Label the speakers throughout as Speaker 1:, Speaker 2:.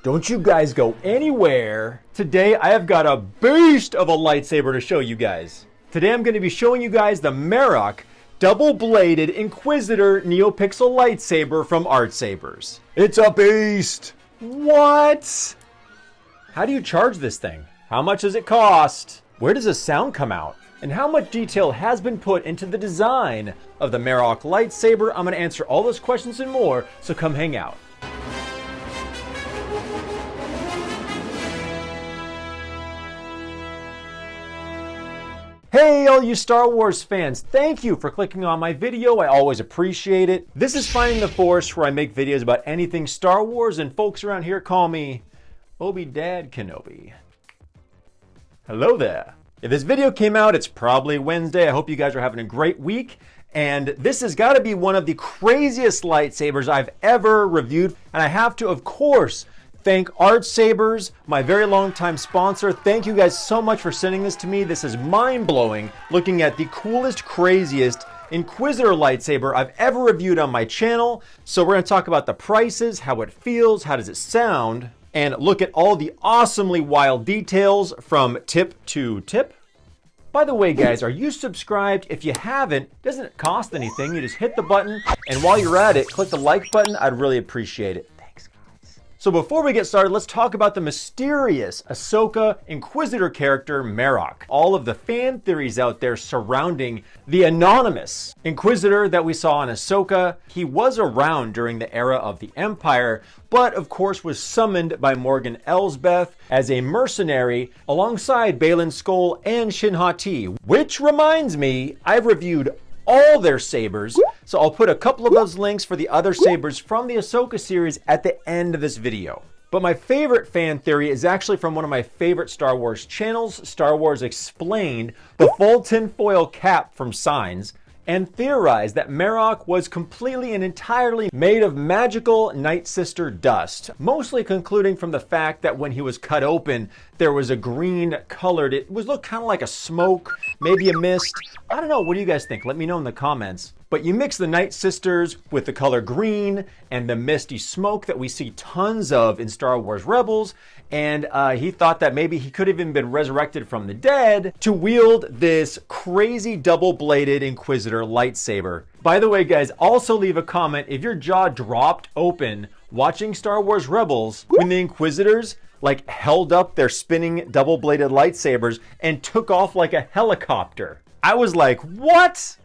Speaker 1: Don't you guys go anywhere. Today I have got a beast of a lightsaber to show you guys. Today I'm going to be showing you guys the Marrok double-bladed Inquisitor Neopixel Lightsaber from Artsabers. It's a beast! What? How do you charge this thing? How much does it cost? Where does the sound come out? And how much detail has been put into the design of the Marrok lightsaber? I'm going to answer all those questions and more, so come hang out. Hey all you Star Wars fans, thank you for clicking on my video. I always appreciate it. This is Finding the Force, where I make videos about anything Star Wars, and folks around here call me Obi-Dad Kenobi. Hello there. If this video came out, it's probably Wednesday. I hope you guys are having a great week. And this has got to be one of the craziest lightsabers I've ever reviewed. And I have to, of course, thank Artsabers, my very long time sponsor. Thank you guys so much for sending this to me. This is mind-blowing, looking at the coolest, craziest Inquisitor lightsaber I've ever reviewed on my channel. So we're going to talk about the prices, how it feels, how does it sound, and look at all the awesomely wild details from tip to tip. By the way, guys, are you subscribed? If you haven't, it doesn't cost anything. You just hit the button, and while you're at it, click the like button. I'd really appreciate it. So before we get started, let's talk about the mysterious Ahsoka Inquisitor character, Marrok. All of the fan theories out there surrounding the anonymous Inquisitor that we saw in Ahsoka. He was around during the era of the Empire, but of course was summoned by Morgan Elsbeth as a mercenary alongside Baylan, Skoll, and Shin Hati. Which reminds me, I've reviewed all their sabers, so I'll put a couple of those links for the other sabers from the Ahsoka series at the end of this video. But my favorite fan theory is actually from one of my favorite Star Wars channels, Star Wars Explained, the full tinfoil cap from Signs, and theorized that Marrok was completely and entirely made of magical Night Sister dust, mostly concluding from the fact that when he was cut open, there was a green colored, it looked kind of like a smoke, maybe a mist. I don't know, what do you guys think? Let me know in the comments. But you mix the Night Sisters with the color green and the misty smoke that we see tons of in Star Wars Rebels, and he thought that maybe he could have even been resurrected from the dead to wield this crazy double-bladed Inquisitor lightsaber. By the way, guys, also leave a comment if your jaw dropped open watching Star Wars Rebels when the Inquisitors like held up their spinning double-bladed lightsabers and took off like a helicopter. I was like, what?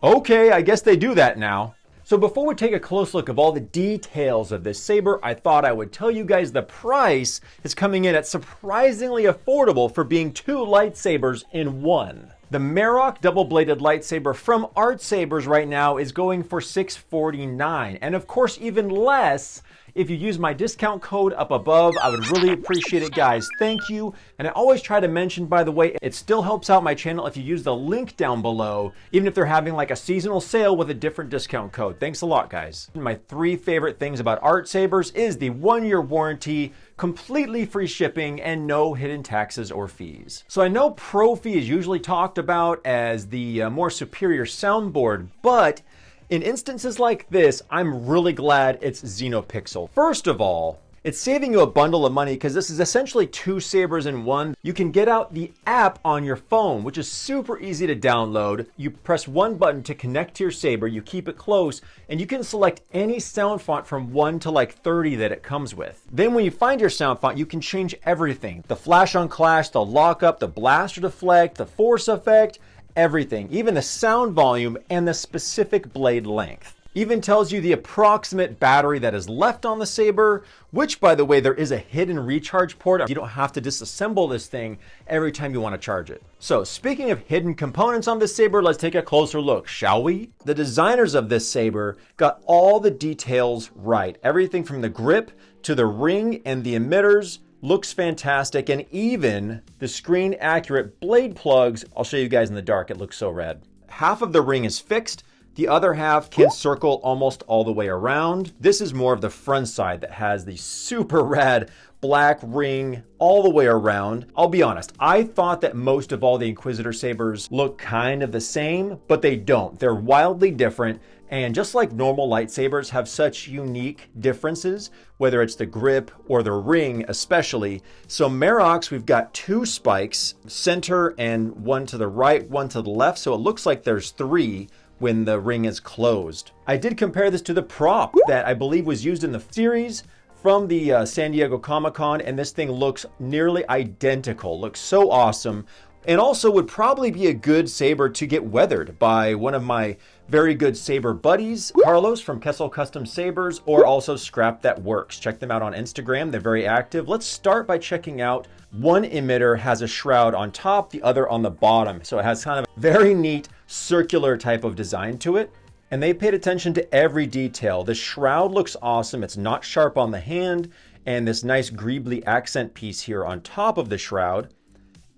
Speaker 1: Okay, I guess they do that now. So before we take a close look of all the details of this saber, I thought I would tell you guys the price is coming in at surprisingly affordable for being two lightsabers in one. The Marrok double-bladed lightsaber from Artsabers right now is going for $649, and of course even less if you use my discount code up above. I would really appreciate it, guys. Thank you. And I always try to mention, by the way, it still helps out my channel if you use the link down below, even if they're having like a seasonal sale with a different discount code. Thanks a lot, guys. My three favorite things about Artsabers is the 1-year warranty, completely free shipping, and no hidden taxes or fees. So I know Profi is usually talked about as the more superior soundboard, but in instances like this, I'm really glad it's Neopixel. First of all, it's saving you a bundle of money because this is essentially two sabers in one. You can get out the app on your phone, which is super easy to download. You press one button to connect to your saber, you keep it close, and you can select any sound font from 1 to like 30 that it comes with. Then when you find your sound font, you can change everything. The flash on clash, the lockup, the blast or deflect, the force effect, everything, even the sound volume and the specific blade length. Even tells you the approximate battery that is left on the saber, which, by the way, there is a hidden recharge port. You don't have to disassemble this thing every time you want to charge it. So speaking of hidden components on this saber, let's take a closer look, shall we? The designers of this saber got all the details right. Everything from the grip to the ring and the emitters looks fantastic, and even the screen accurate blade plugs. I'll show you guys in the dark, it looks so rad. Half of the ring is fixed, the other half can circle almost all the way around. This is more of the front side that has the super rad black ring all the way around. I'll be honest, I thought that most of all the Inquisitor sabers look kind of the same, but they don't. They're wildly different. And just like normal lightsabers have such unique differences, whether it's the grip or the ring especially. So Marrok's, we've got 2 spikes, center and one to the right, one to the left. So it looks like there's 3 when the ring is closed. I did compare this to the prop that I believe was used in the series from the San Diego Comic-Con, and this thing looks nearly identical. Looks so awesome. And also would probably be a good saber to get weathered by one of my very good saber buddies, Carlos from Kessel Custom Sabers, or also Scrap That Works. Check them out on Instagram. They're very active. Let's start by checking out one emitter has a shroud on top, the other on the bottom. So it has kind of a very neat circular type of design to it. And they paid attention to every detail. The shroud looks awesome. It's not sharp on the hand. And this nice greebly accent piece here on top of the shroud.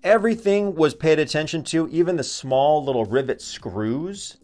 Speaker 1: Everything was paid attention to. Even the small little rivet screws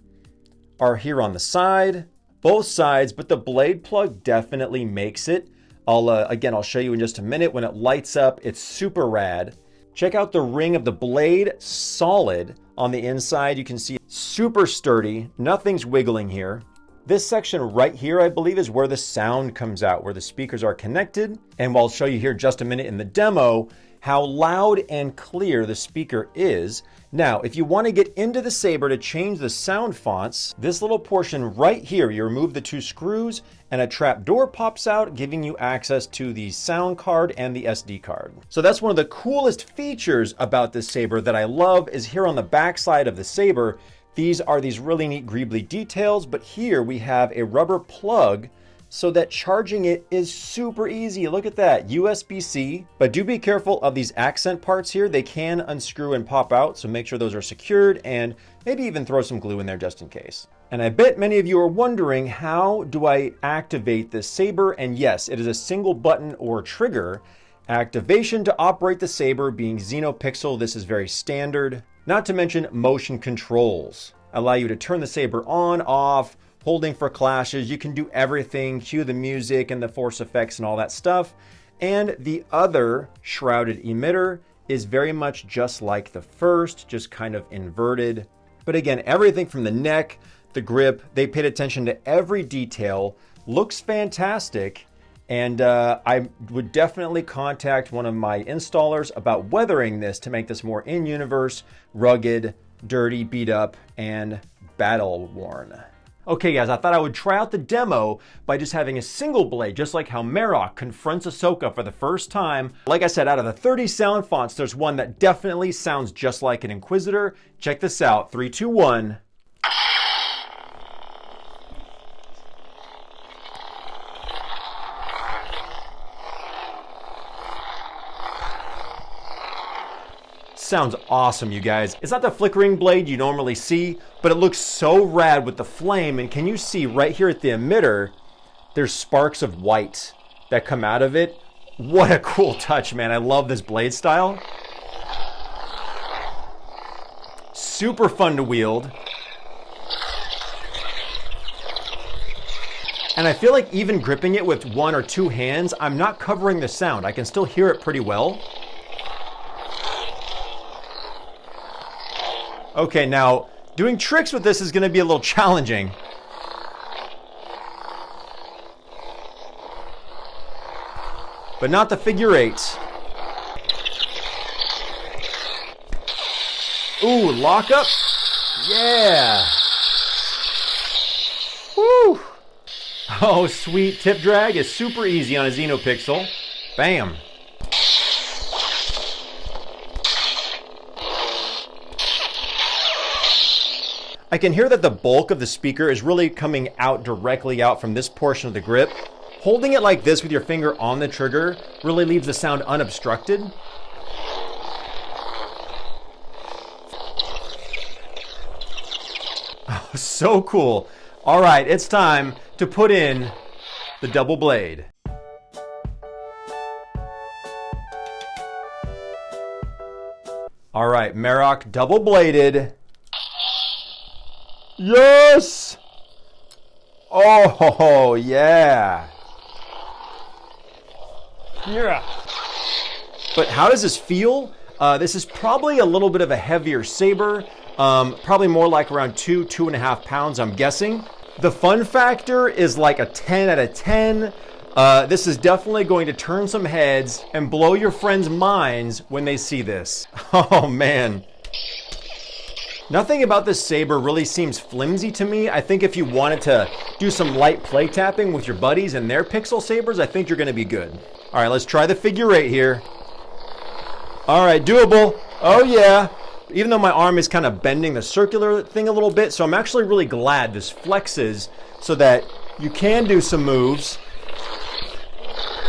Speaker 1: are here on the side, both sides, but the blade plug definitely makes it. I'll show you in just a minute. When it lights up, it's super rad. Check out the ring of the blade, solid on the inside. You can see super sturdy, nothing's wiggling here. This section right here, I believe, is where the sound comes out, where the speakers are connected. And I'll show you here just a minute in the demo how loud and clear the speaker is. Now, if you want to get into the saber to change the sound fonts, this little portion right here, you remove the 2 screws and a trap door pops out, giving you access to the sound card and the SD card. So that's one of the coolest features about this saber that I love is here on the back side of the saber. These are these really neat greebly details, but here we have a rubber plug so that charging it is super easy. Look at that, USB-C. But do be careful of these accent parts here. They can unscrew and pop out, so make sure those are secured and maybe even throw some glue in there just in case. And I bet many of you are wondering, how do I activate this saber? And yes, it is a single button or trigger activation to operate the saber. Being Neopixel, this is very standard. Not to mention motion controls. Allow you to turn the saber on, off, holding for clashes. You can do everything, cue the music and the force effects and all that stuff. And the other shrouded emitter is very much just like the first, just kind of inverted. But again, everything from the neck, the grip, they paid attention to every detail. Looks fantastic. And I would definitely contact one of my installers about weathering this to make this more in-universe, rugged, dirty, beat up, and battle-worn. Okay guys, I thought I would try out the demo by just having a single blade, just like how Marrok confronts Ahsoka for the first time. Like I said, out of the 30 sound fonts, there's one that definitely sounds just like an Inquisitor. Check this out, 3, 2, 1. Sounds awesome, you guys. It's not the flickering blade you normally see, but it looks so rad with the flame. And can you see right here at the emitter, there's sparks of white that come out of it. What a cool touch, man. I love this blade style. Super fun to wield. And I feel like even gripping it with 1 or 2 hands, I'm not covering the sound. I can still hear it pretty well. Okay, now doing tricks with this is going to be a little challenging. But not the figure 8. Ooh, lock up. Yeah. Woo. Oh, sweet. Tip drag is super easy on a Neopixel. Bam. I can hear that the bulk of the speaker is really coming out directly out from this portion of the grip. Holding it like this with your finger on the trigger really leaves the sound unobstructed. Oh, so cool. All right, it's time to put in the double blade. All right, Marrok double bladed. Yes! Oh, yeah. Yeah. But how does this feel? This is probably a little bit of a heavier saber. Probably more like around 2.5 pounds, I'm guessing. The fun factor is like a 10 out of 10. This is definitely going to turn some heads and blow your friends' minds when they see this. Oh man. Nothing about this saber really seems flimsy to me. I think if you wanted to do some light play tapping with your buddies and their pixel sabers, I think you're gonna be good. All right, let's try the figure 8 here. All right, doable. Oh yeah. Even though my arm is kind of bending the circular thing a little bit, so I'm actually really glad this flexes so that you can do some moves.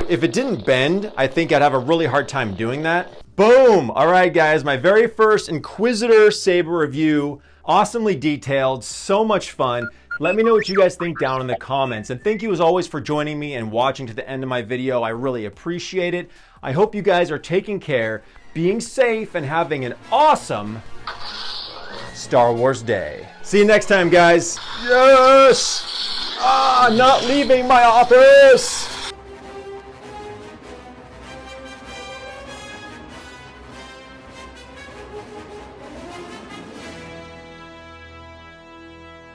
Speaker 1: If it didn't bend, I think I'd have a really hard time doing that. Boom! All right, guys, my very first Inquisitor saber review. Awesomely detailed, so much fun. Let me know what you guys think down in the comments. And thank you as always for joining me and watching to the end of my video. I really appreciate it. I hope you guys are taking care, being safe, and having an awesome Star Wars day. See you next time, guys. Yes! Not leaving my office!